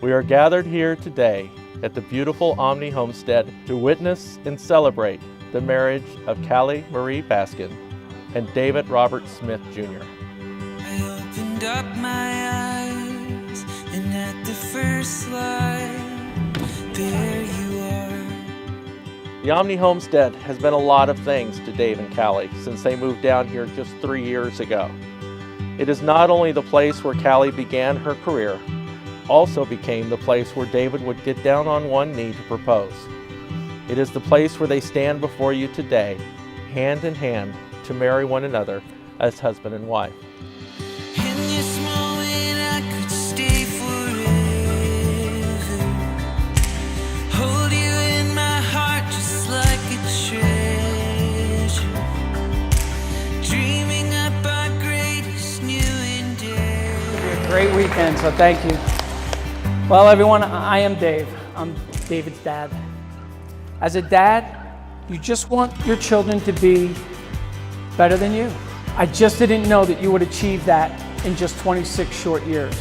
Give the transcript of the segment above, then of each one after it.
We are gathered here today at the beautiful Omni Homestead to witness and celebrate the marriage of Cali Marie Baskin and David Robert Smith Jr. I opened up my eyes, and at the first light, there you are. The Omni Homestead has been a lot of things to Dave and Cali since they moved down here just 3 years ago. It is not only the place where Cali began her career, also became the place where David would get down on one knee to propose. It is the place where they stand before you today, hand in hand, to marry one another as husband and wife. In this moment I could stay forever, hold you in my heart just like a treasure, dreaming up our greatest new endeavor. It's gonna be a great weekend, so thank you. Well, everyone, I am Dave. I'm David's dad. As a dad, you just want your children to be better than you. I just didn't know that you would achieve that in just 26 short years.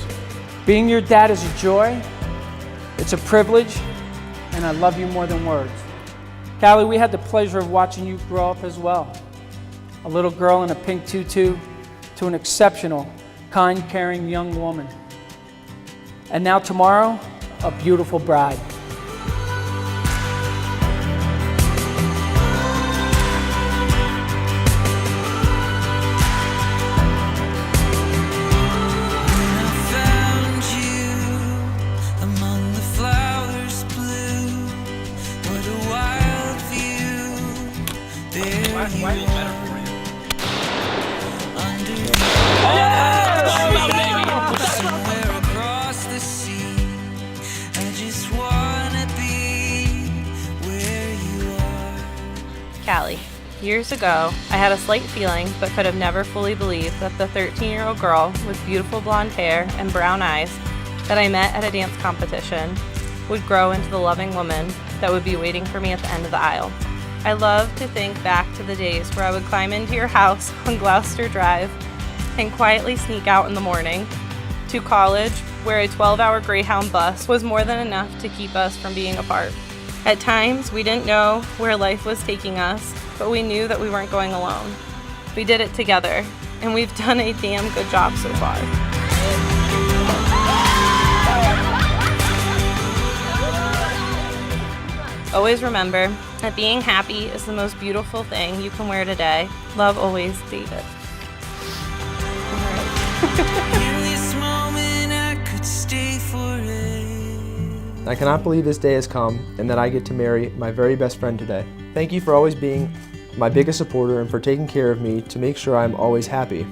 Being your dad is a joy, it's a privilege, and I love you more than words. Cali, we had the pleasure of watching you grow up as well. A little girl in a pink tutu to an exceptional, kind, caring young woman. And now tomorrow, a beautiful bride. Why is it better for you? Somewhere across the sea, I just wanna be where you are. Cali. Years ago, I had a slight feeling but could have never fully believed that the 13-year-old girl with beautiful blonde hair and brown eyes that I met at a dance competition would grow into the loving woman that would be waiting for me at the end of the aisle. I love to think back to the days where I would climb into your house on Gloucester Drive and quietly sneak out in the morning, to college where a 12-hour Greyhound bus was more than enough to keep us from being apart. At times, we didn't know where life was taking us, but we knew that we weren't going alone. We did it together, and we've done a damn good job so far. Always remember that being happy is the most beautiful thing you can wear today. Love always, David. In this moment I could stay forever. I cannot believe this day has come and that I get to marry my very best friend today. Thank you for always being my biggest supporter and for taking care of me to make sure I'm always happy.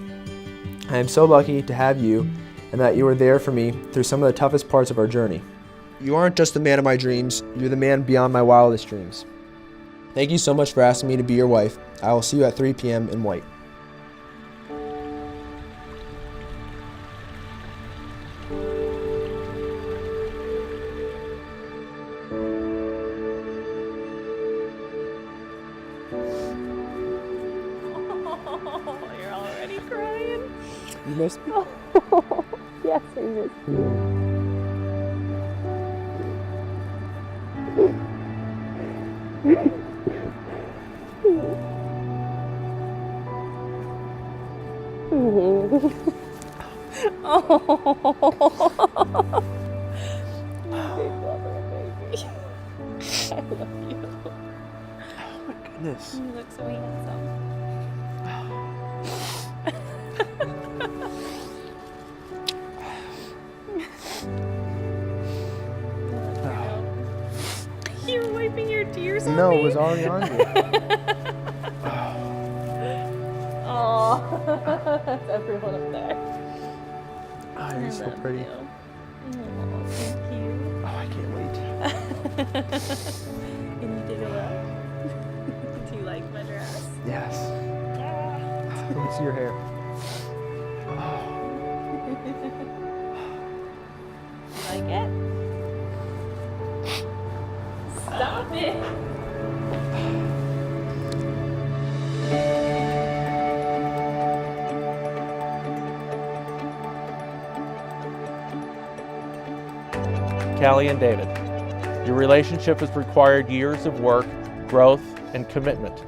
I am so lucky to have you and that you were there for me through some of the toughest parts of our journey. You aren't just the man of my dreams, you're the man beyond my wildest dreams. Thank you so much for asking me to be your wife. I will see you at 3 p.m. in white. Oh, you're already crying. You missed me? Yes, I missed you. Oh, big lover, baby. I love you. Oh my goodness. You look so handsome. You were wiping your tears on No, me? it was already on you. Oh, that's everyone up there. Oh, you're so pretty. You. Oh, thank you. Oh, I can't wait. Can you take a look? Do you like my dress? Yes. Let me see your hair. You like it? Stop it! Cali and David. Your relationship has required years of work, growth, and commitment.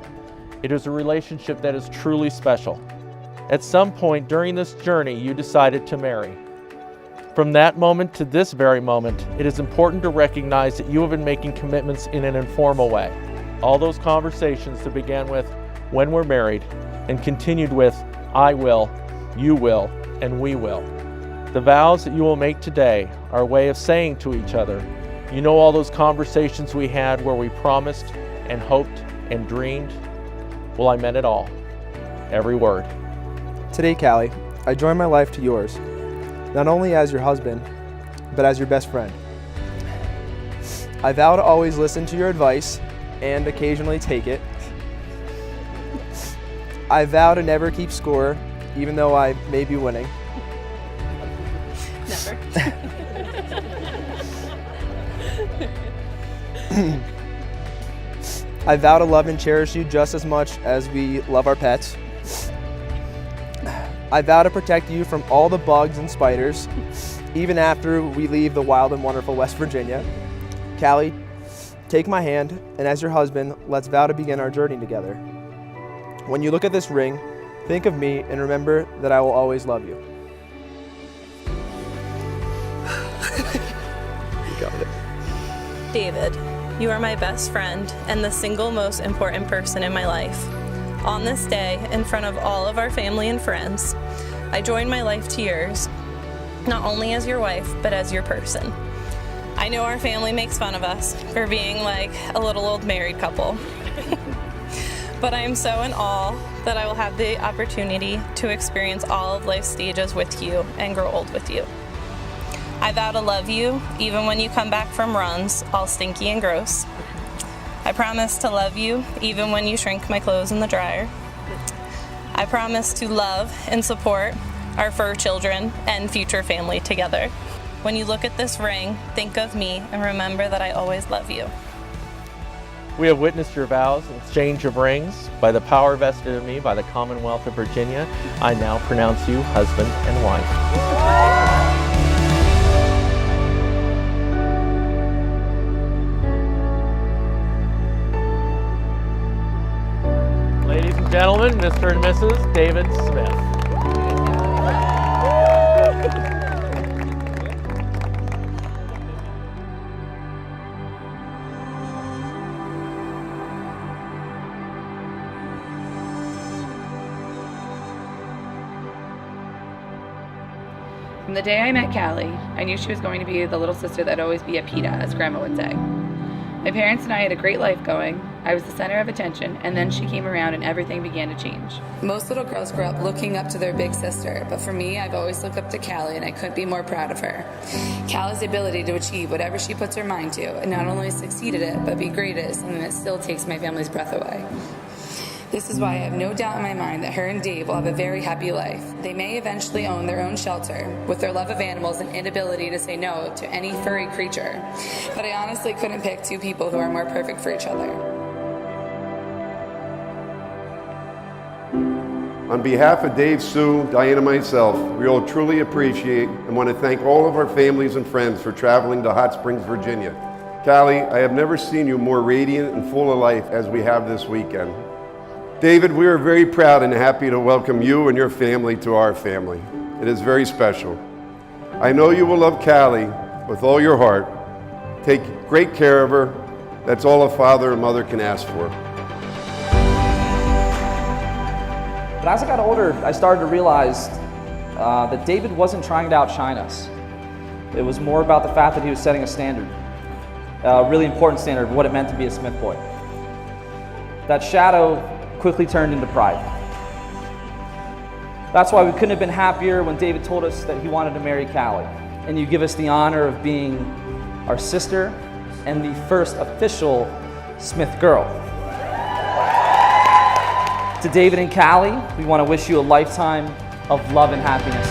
It is a relationship that is truly special. At some point during this journey, you decided to marry. From that moment to this very moment, it is important to recognize that you have been making commitments in an informal way. All those conversations that began with, "when we're married," and continued with, "I will, you will, and we will." The vows that you will make today are a way of saying to each other, you know, all those conversations we had where we promised and hoped and dreamed? Well, I meant it all. Every word. Today, Cali, I join my life to yours, not only as your husband, but as your best friend. I vow to always listen to your advice and occasionally take it. I vow to never keep score, even though I may be winning. Never. I vow to love and cherish you just as much as we love our pets. I vow to protect you from all the bugs and spiders, even after we leave the wild and wonderful West Virginia. Cali, take my hand, and as your husband, let's vow to begin our journey together. When you look at this ring, think of me and remember that I will always love you. You got it. David, you are my best friend and the single most important person in my life. On this day, in front of all of our family and friends, I join my life to yours, not only as your wife, but as your person. I know our family makes fun of us for being like a little old married couple, but I am so in awe that I will have the opportunity to experience all of life's stages with you and grow old with you. I vow to love you even when you come back from runs all stinky and gross. I promise to love you even when you shrink my clothes in the dryer. I promise to love and support our fur children and future family together. When you look at this ring, think of me and remember that I always love you. We have witnessed your vows and exchange of rings. By the power vested in me by the Commonwealth of Virginia, I now pronounce you husband and wife. Ladies and gentlemen, Mr. and Mrs. David Smith. From the day I met Cali, I knew she was going to be the little sister that'd always be a PETA, as Grandma would say. My parents and I had a great life going. I was the center of attention, and then she came around and everything began to change. Most little girls grow up looking up to their big sister, but for me, I've always looked up to Cali, and I couldn't be more proud of her. Cali's ability to achieve whatever she puts her mind to, and not only succeed at it, but be great at it, is something that still takes my family's breath away. This is why I have no doubt in my mind that her and Dave will have a very happy life. They may eventually own their own shelter with their love of animals and inability to say no to any furry creature. But I honestly couldn't pick two people who are more perfect for each other. On behalf of Dave, Sue, Diane, and myself, we all truly appreciate and want to thank all of our families and friends for traveling to Hot Springs, Virginia. Cali, I have never seen you more radiant and full of life as we have this weekend. David, we are very proud and happy to welcome you and your family to our family. It is very special. I know you will love Cali with all your heart. Take great care of her. That's all a father and mother can ask for. But as I got older, I started to realize that David wasn't trying to outshine us. It was more about the fact that he was setting a standard, a really important standard of what it meant to be a Smith boy. That shadow quickly turned into pride. That's why we couldn't have been happier when David told us that he wanted to marry Cali. And you give us the honor of being our sister and the first official Smith girl. To David and Cali, we want to wish you a lifetime of love and happiness.